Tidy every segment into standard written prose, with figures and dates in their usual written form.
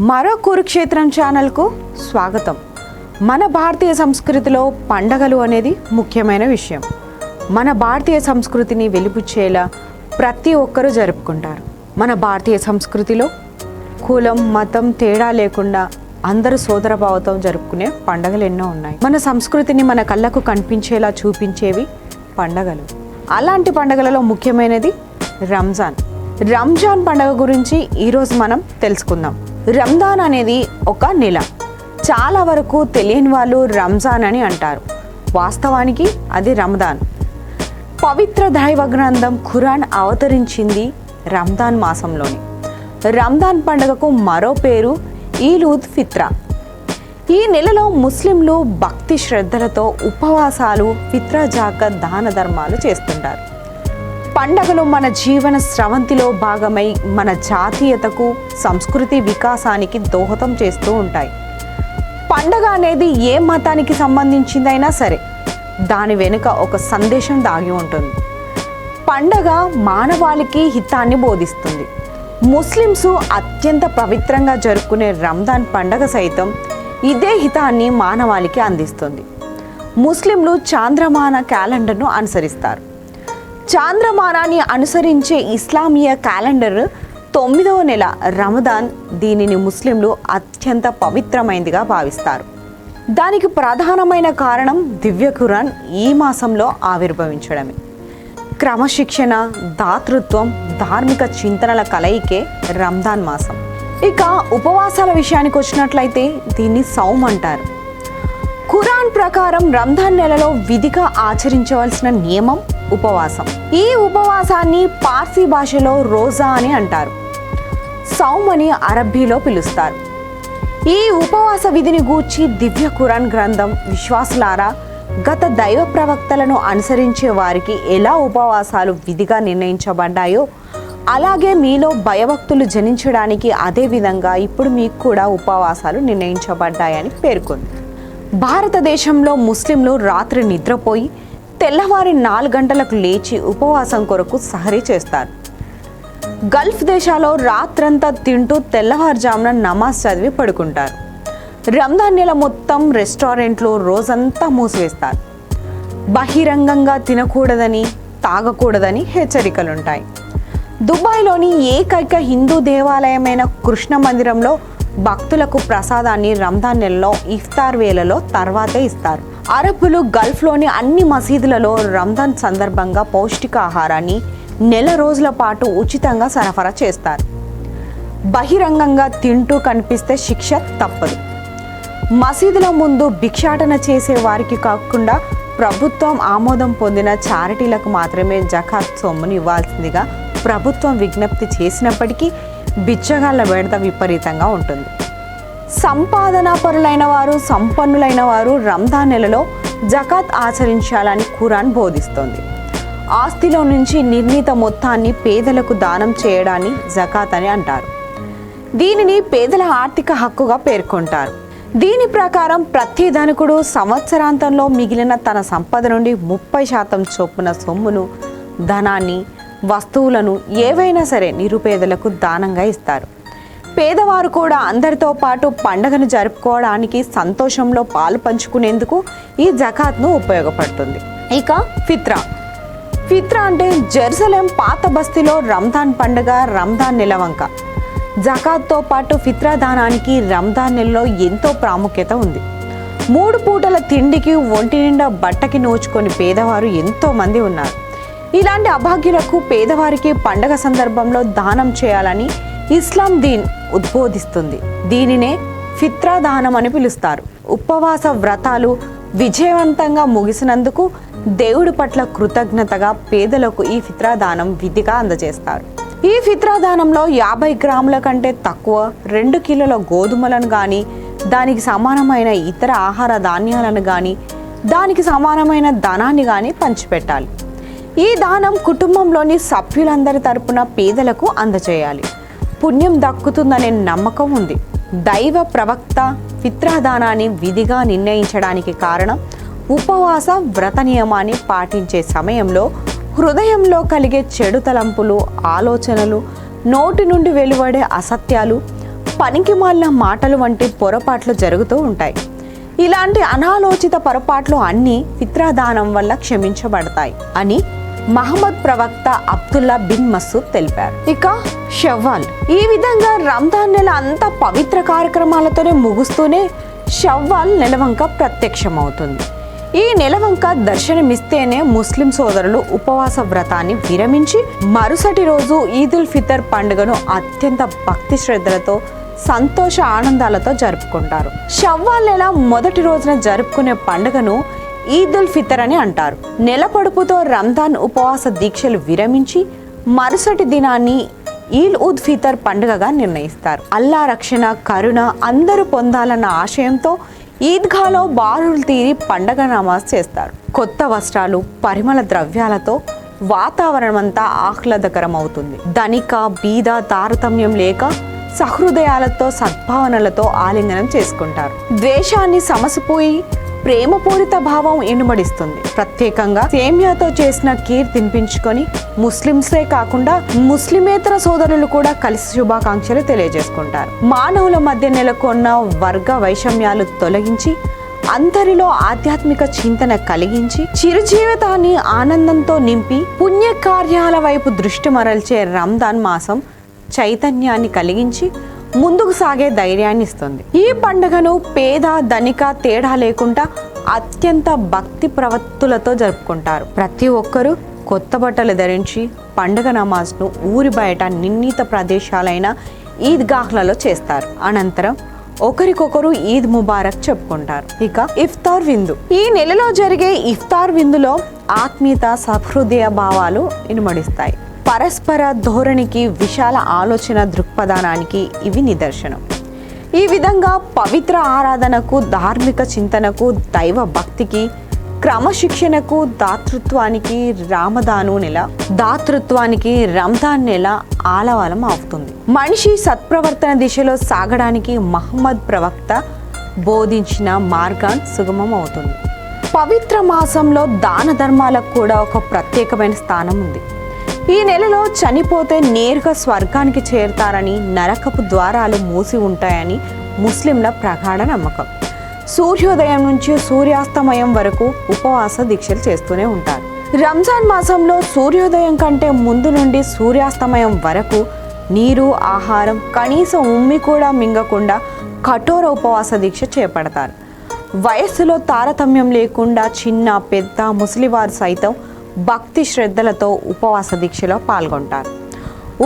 మరో కురుక్షేత్రం ఛానల్కు స్వాగతం. మన భారతీయ సంస్కృతిలో పండగలు అనేది ముఖ్యమైన విషయం. మన భారతీయ సంస్కృతిని వెలిబుచ్చేలా ప్రతి ఒక్కరూ జరుపుకుంటారు. మన భారతీయ సంస్కృతిలో కులం మతం తేడా లేకుండా అందరూ సోదరభావంతో జరుపుకునే పండగలు ఎన్నో ఉన్నాయి. మన సంస్కృతిని మన కళ్ళకు కనిపించేలా చూపించేవి పండగలు. అలాంటి పండగలలో ముఖ్యమైనది రంజాన్ పండగ గురించి ఈరోజు మనం తెలుసుకుందాం. రంజాన్ అనేది ఒక నెల. చాలా వరకు తెలియని వాళ్ళు రంజాన్ అని అంటారు. వాస్తవానికి అది రమదాన్. పవిత్ర దైవ గ్రంథం ఖురాన్ అవతరించింది రంజాన్ మాసంలోని. రంజాన్ పండుగకు మరో పేరు ఈద్ ఉల్ ఫిత్ర్. ఈ నెలలో ముస్లింలు భక్తి శ్రద్ధలతో ఉపవాసాలు, ఫిత్రా జాకత్ దాన ధర్మాలు చేస్తుంటారు. పండగలు మన జీవన స్రవంతిలో భాగమై మన జాతీయతకు, సంస్కృతి వికాసానికి దోహదం చేస్తూ ఉంటాయి. పండగ అనేది ఏ మతానికి సంబంధించిందైనా సరే దాని వెనుక ఒక సందేశం దాగి ఉంటుంది. పండగ మానవాళికి హితాన్ని బోధిస్తుంది. ముస్లిమ్స్ అత్యంత పవిత్రంగా జరుపుకునే రంజాన్ పండగ సైతం ఇదే హితాన్ని మానవాళికి అందిస్తుంది. ముస్లింలు చాంద్రమాన క్యాలెండర్ను అనుసరిస్తారు. చాంద్రమానాన్ని అనుసరించే ఇస్లామీయ క్యాలెండర్ 9వ నెల రమదాన్. దీనిని ముస్లింలు అత్యంత పవిత్రమైనదిగా భావిస్తారు. దానికి ప్రధానమైన కారణం దివ్య ఖురాన్ ఈ మాసంలో ఆవిర్భవించడమే. క్రమశిక్షణ, దాతృత్వం, ధార్మిక చింతనల కలయికే రంజాన్ మాసం. ఇక ఉపవాసాల విషయానికి వచ్చినట్లయితే దీన్ని సౌమ్ అంటారు. ఖురాన్ ప్రకారం రంజాన్ నెలలో విధిగా ఆచరించవలసిన నియమం ఉపవాసం. ఈ ఉపవాసాన్ని పార్సీ భాషలో రోజా అని అంటారు. సౌమ్ అని అరబ్బీలో పిలుస్తారు. ఈ ఉపవాస విధిని గూర్చి దివ్య ఖురాన్ గ్రంథం విశ్వాసులారా, గత దైవ ప్రవక్తలను అనుసరించే వారికి ఎలా ఉపవాసాలు విధిగా నిర్ణయించబడ్డాయో అలాగే మీలో భయభక్తులు జనించడానికి అదే విధంగా ఇప్పుడు మీకు కూడా ఉపవాసాలు నిర్ణయించబడ్డాయని పేర్కొంది. భారతదేశంలో ముస్లింలు రాత్రి నిద్రపోయి తెల్లవారి 4 గంటలకు లేచి ఉపవాసం కొరకు సహరీ చేస్తారు. గల్ఫ్ దేశాల్లో రాత్రంతా తింటూ తెల్లవారుజామున నమాజ్ చదివి పడుకుంటారు. రంజాన్ నెల మొత్తం రెస్టారెంట్లు రోజంతా మూసివేస్తారు. బహిరంగంగా తినకూడదని, తాగకూడదని హెచ్చరికలుంటాయి. దుబాయ్లోని ఏకైక హిందూ దేవాలయమైన కృష్ణ మందిరంలో భక్తులకు ప్రసాదాన్ని రంజాన్ నెలలో ఇఫ్తార్ వేళలో తర్వాతే ఇస్తారు. అరబ్బులు గల్ఫ్లోని అన్ని మసీదులలో రంజాన్ సందర్భంగా పౌష్టికాహారాన్ని నెల రోజుల పాటు ఉచితంగా సరఫరా చేస్తారు. బహిరంగంగా తింటూ కనిపిస్తే శిక్ష తప్పదు. మసీదుల ముందు భిక్షాటన చేసే వారికి కాకుండా ప్రభుత్వం ఆమోదం పొందిన చారిటీలకు మాత్రమే జకాత్ సొమ్మును ఇవ్వాల్సిందిగా ప్రభుత్వం విజ్ఞప్తి చేసినప్పటికీ బిచ్చగాళ్ల బెడద విపరీతంగా ఉంటుంది. సంపాదనాపరులైన వారు, సంపన్నులైన వారు రంజాన్ నెలలో జకాత్ ఆచరించాలని ఖురాన్ బోధిస్తోంది. ఆస్తిలో నుంచి నిర్ణీత మొత్తాన్ని పేదలకు దానం చేయడాన్ని జకాత్ అని అంటారు. దీనిని పేదల ఆర్థిక హక్కుగా పేర్కొంటారు. దీని ప్రకారం ప్రతి ధనికుడు సంవత్సరాంతంలో మిగిలిన తన సంపద నుండి 30% చొప్పున సొమ్మును, ధనాన్ని, వస్తువులను ఏవైనా సరే నిరుపేదలకు దానంగా ఇస్తారు. పేదవారు కూడా అందరితో పాటు పండగను జరుపుకోవడానికి, సంతోషంలో పాలు పంచుకునేందుకు ఈ జకాత్ను ఉపయోగపడుతుంది. ఇక ఫిత్రా అంటే జెరూసలేం పాత బస్తీలో రంజాన్ పండుగ రంజాన్ నెలవంక. జకాత్తో పాటు ఫిత్రా దానానికి రంజాన్ నెలలో ఎంతో ప్రాముఖ్యత ఉంది. 3 పూటల తిండికి, ఒంటి నిండా బట్టకి నోచుకొని పేదవారు ఎంతో మంది ఉన్నారు. ఇలాంటి అభాగ్యులకు, పేదవారికి పండగ సందర్భంలో దానం చేయాలని ఇస్లాం దీన్ ఉద్బోధిస్తుంది. దీనినే ఫిత్రా దానం అని పిలుస్తారు. ఉపవాస వ్రతాలు విజయవంతంగా ముగిసినందుకు దేవుడి పట్ల కృతజ్ఞతగా పేదలకు ఈ ఫిత్రా దానం విధిగా అందజేస్తారు. ఈ ఫిత్రా దానంలో 50 గ్రాముల కంటే తక్కువ 2 కిలోల గోధుమలను కానీ, దానికి సమానమైన ఇతర ఆహార ధాన్యాలను కానీ, దానికి సమానమైన ధనాన్ని కానీ పంచిపెట్టాలి. ఈ దానం కుటుంబంలోని సభ్యులందరి తరపున పేదలకు అందజేయాలి. పుణ్యం దక్కుతుందనే నమ్మకం ఉంది. దైవ ప్రవక్త ఫిత్రా దానాన్ని విధిగా నిర్ణయించడానికి కారణం ఉపవాస వ్రత నియమాన్ని పాటించే సమయంలో హృదయంలో కలిగే చెడు తలంపులు, ఆలోచనలు, నోటి నుండి వెలువడే అసత్యాలు, పనికిమాలిన మాటలు వంటి పొరపాట్లు జరుగుతూ ఉంటాయి. ఇలాంటి అనాలోచిత పొరపాట్లు అన్నీ ఫిత్రాదానం వల్ల క్షమించబడతాయి అని మహమ్మద్ ప్రవక్త అబ్దుల్లా బిన్ మసూద్ తెలిపారు. ఇక షవ్వాల్, ఈ విధంగా రంజాన్ నెల అంతా పవిత్ర కార్యక్రమాలతోనే ముగుస్తూనే షవ్వాల్ నెలవంక ప్రత్యక్షమవుతుంది. ఈ నెలవంక దర్శనమిస్తేనే ముస్లిం సోదరులు ఉపవాస వ్రతాన్ని విరమించి మరుసటి రోజు ఈదుల్ ఫితర్ పండుగను అత్యంత భక్తి శ్రద్ధలతో సంతోష ఆనందాలతో జరుపుకుంటారు. షవ్వాల్ నెల మొదటి రోజున జరుపుకునే పండుగను ఈదుల్ ఫితర్ అని అంటారు. నెల పొడుపుతో రంజాన్ ఉపవాస దీక్షలు విరమించి మరుసటి దినాన్ని ఈద్ ఉద్ ఫితర్ పండుగగా నిర్ణయిస్తారు. అల్లా రక్షణ, కరుణ అందరూ పొందాలన్న ఆశయంతో ఈద్గాలో బారులు తీరి పండగ నమాజ్ చేస్తారు. కొత్త వస్త్రాలు, పరిమళ ద్రవ్యాలతో వాతావరణం అంతా ఆహ్లాదకరం అవుతుంది. ధనిక బీద తారతమ్యం లేక సహృదయాలతో సద్భావనలతో ఆలింగనం చేసుకుంటారు. ద్వేషాన్ని సమసిపోయి ప్రేమపూరిత భావం ఇనుమడిస్తుంది. ప్రత్యేకంగా సేమియాతో చేసిన కీర్ తినిపించుకొని ముస్లింసే కాకుండా ముస్లిమేతర సోదరులు కూడా కలిసి శుభాకాంక్షలు తెలియజేసుకుంటారు. మానవుల మధ్య నెలకొన్న వర్గ వైషమ్యాలు తొలగించి అందరిలో ఆధ్యాత్మిక చింతన కలిగించి చిరుజీవితాన్ని ఆనందంతో నింపి పుణ్యకార్యాల వైపు దృష్టి మరల్చే రంజాన్ మాసం చైతన్యాన్ని కలిగించి ముందుకు సాగే ధైర్యాన్ని ఇస్తుంది. ఈ పండుగను పేద ధనిక తేడా లేకుండా అత్యంత భక్తి ప్రవత్తులతో జరుపుకుంటారు. ప్రతి ఒక్కరూ కొత్త బట్టలు ధరించి పండుగ నమాజ్ను ఊరి బయట నిర్ణీత ప్రదేశాలైన ఈద్గాహ్లలో చేస్తారు. అనంతరం ఒకరికొకరు ఈద్ ముబారక్ చెప్పుకుంటారు. ఇక ఇఫ్తార్ విందు, ఈ నెలలో జరిగే ఇఫ్తార్ విందులో ఆత్మీయత, సహృదయ భావాలు ఇనుమడిస్తాయి. పరస్పర ధోరణికి, విశాల ఆలోచన దృక్పథానానికి ఇవి నిదర్శనం. ఈ విధంగా పవిత్ర ఆరాధనకు, ధార్మిక చింతనకు, దైవ భక్తికి, క్రమశిక్షణకు, దాతృత్వానికి రంజాన్ నెల ఆలవాలం అవుతుంది. మనిషి సత్ప్రవర్తన దిశలో సాగడానికి మహమ్మద్ ప్రవక్త బోధించిన మార్గం సుగమం అవుతుంది. పవిత్ర మాసంలో దాన ధర్మాలకు కూడా ఒక ప్రత్యేకమైన స్థానం ఉంది. ఈ నెలలో చనిపోతే నేరుగా స్వర్గానికి చేరుతారని, నరకపు ద్వారాలు మూసి ఉంటాయని ముస్లింల ప్రగాఢ నమ్మకం. సూర్యోదయం నుంచి సూర్యాస్తమయం వరకు ఉపవాస దీక్షలు చేస్తూనే ఉంటారు. రంజాన్ మాసంలో సూర్యోదయం కంటే ముందు నుండి సూర్యాస్తమయం వరకు నీరు, ఆహారం, కనీసం ఉమ్మి కూడా మింగకుండా కఠోర ఉపవాస దీక్ష చేపడతారు. వయస్సులో తారతమ్యం లేకుండా చిన్న, పెద్ద, ముసలివారు సైతం భక్తి శ్రద్ధలతో ఉపవాస దీక్షలో పాల్గొంటారు.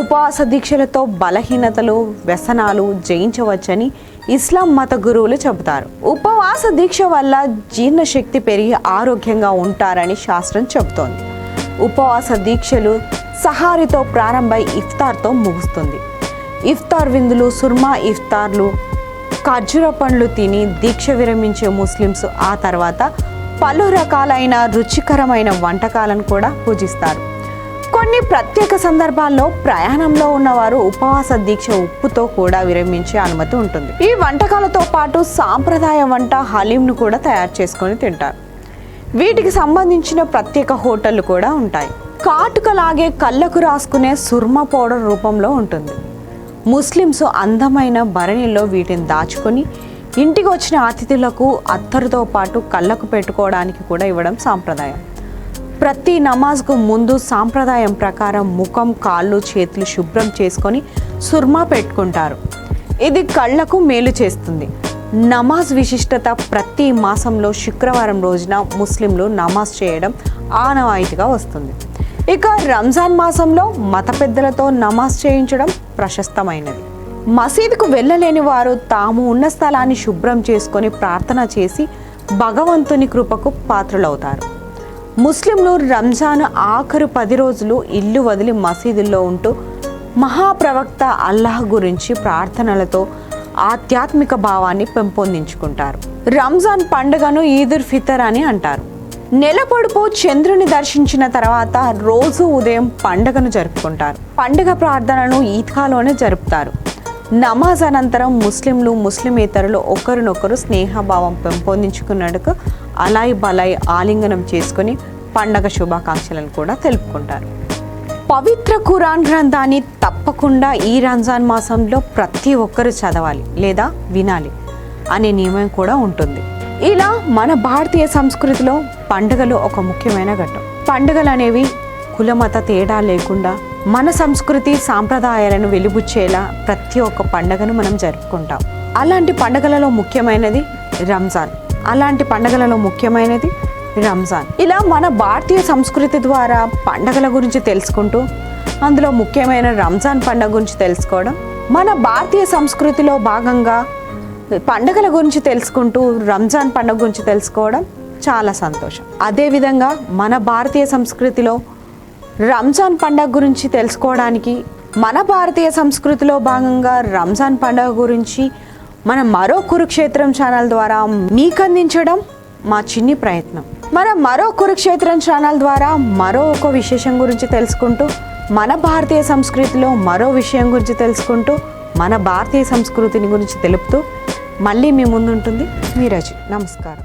ఉపవాస దీక్షలతో బలహీనతలు, వ్యసనాలు జయించవచ్చని ఇస్లాం మత గురువులు చెబుతారు. ఉపవాస దీక్ష వల్ల జీర్ణశక్తి పెరిగి ఆరోగ్యంగా ఉంటారని శాస్త్రం చెబుతోంది. ఉపవాస దీక్షలు సహారితో ప్రారంభమై ఇఫ్తార్తో ముగుస్తుంది. ఇఫ్తార్ విందులు, సుర్మా ఇఫ్తార్లు, ఖర్జూర పండ్లు తిని దీక్ష విరమించే ముస్లిమ్స్ ఆ తర్వాత పలు రకాలైన రుచికరమైన వంటకాలను కూడా పూజిస్తారు. కొన్ని ప్రత్యేక సందర్భాల్లో ప్రయాణంలో ఉన్నవారు ఉపవాస దీక్ష ఉప్పుతో కూడా విరమించే అనుమతి ఉంటుంది. ఈ వంటకాలతో పాటు సాంప్రదాయ వంట హలీంను కూడా తయారు చేసుకొని తింటారు. వీటికి సంబంధించిన ప్రత్యేక హోటళ్లు కూడా ఉంటాయి. కాటుకలాగే కళ్ళకు రాసుకునే సుర్మా పౌడర్ రూపంలో ఉంటుంది. ముస్లిమ్స్ అందమైన భరణిలో వీటిని దాచుకొని ఇంటికి వచ్చిన అతిథులకు అత్తరుతో పాటు కళ్ళకు పెట్టుకోవడానికి కూడా ఇవ్వడం సాంప్రదాయం. ప్రతి నమాజ్కు ముందు సాంప్రదాయం ప్రకారం ముఖం, కాళ్ళు, చేతులు శుభ్రం చేసుకొని సుర్మా పెట్టుకుంటారు. ఇది కళ్ళకు మేలు చేస్తుంది. నమాజ్ విశిష్టత, ప్రతి మాసంలో శుక్రవారం రోజున ముస్లింలు నమాజ్ చేయడం ఆనవాయితీగా వస్తుంది. ఇక రంజాన్ మాసంలో మత పెద్దలతో నమాజ్ చేయించడం ప్రశస్తమైనది. మసీదుకు వెళ్ళలేని వారు తాము ఉన్న స్థలాన్ని శుభ్రం చేసుకొని ప్రార్థన చేసి భగవంతుని కృపకు పాత్రులవుతారు. ముస్లింలు రంజాన్ ఆఖరు 10 రోజులు ఇల్లు వదిలి మసీదుల్లో ఉంటూ మహాప్రవక్త అల్లాహ్ గురించి ప్రార్థనలతో ఆధ్యాత్మిక భావాన్ని పెంపొందించుకుంటారు. రంజాన్ పండుగను ఈదుల్ ఫితర్ అని అంటారు. నెల పొడుపు చంద్రుని దర్శించిన తర్వాత రోజు ఉదయం పండుగను జరుపుకుంటారు. పండుగ ప్రార్థనను ఈద్గాలోనే జరుపుతారు. నమాజ్ అనంతరం ముస్లింలు, ముస్లిమేతరులు ఒకరినొకరు స్నేహభావం పెంపొందించుకున్నట్టుకు అలాయ్ బలాయ్ ఆలింగనం చేసుకుని పండగ శుభాకాంక్షలను కూడా తెలుపుకుంటారు. పవిత్ర ఖురాన్ గ్రంథాన్ని తప్పకుండా ఈ రంజాన్ మాసంలో ప్రతి ఒక్కరు చదవాలి లేదా వినాలి అనే నియమం కూడా ఉంటుంది. ఇలా మన భారతీయ సంస్కృతిలో పండుగలు ఒక ముఖ్యమైన ఘట్టం. పండుగలు అనేవి కులమత తేడా లేకుండా మన సంస్కృతి సాంప్రదాయాలను వెలిబుచ్చేలా ప్రతి ఒక్క పండుగను మనం జరుపుకుంటాం. అలాంటి పండుగలలో ముఖ్యమైనది రంజాన్. ఇలా మన భారతీయ సంస్కృతి ద్వారా పండుగల గురించి తెలుసుకుంటూ అందులో ముఖ్యమైన రంజాన్ పండుగ గురించి తెలుసుకోవడం, మన భారతీయ సంస్కృతిలో భాగంగా పండుగల గురించి తెలుసుకుంటూ రంజాన్ పండుగ గురించి తెలుసుకోవడం చాలా సంతోషం. అదేవిధంగా మన భారతీయ సంస్కృతిలో రంజాన్ పండుగ గురించి తెలుసుకోవడానికి, మన భారతీయ సంస్కృతిలో భాగంగా రంజాన్ పండుగ గురించి మన మరో కురుక్షేత్రం ఛానల్ ద్వారా మీకు అందించడం మా చిన్ని ప్రయత్నం. మన మరో కురుక్షేత్రం ఛానల్ ద్వారా మరో ఒక విశేషం గురించి తెలుసుకుంటూ, మన భారతీయ సంస్కృతిలో మరో విషయం గురించి తెలుసుకుంటూ, మన భారతీయ సంస్కృతిని గురించి తెలుపుతూ మళ్ళీ మీ ముందుంటుంది మీ రజి. నమస్కారం.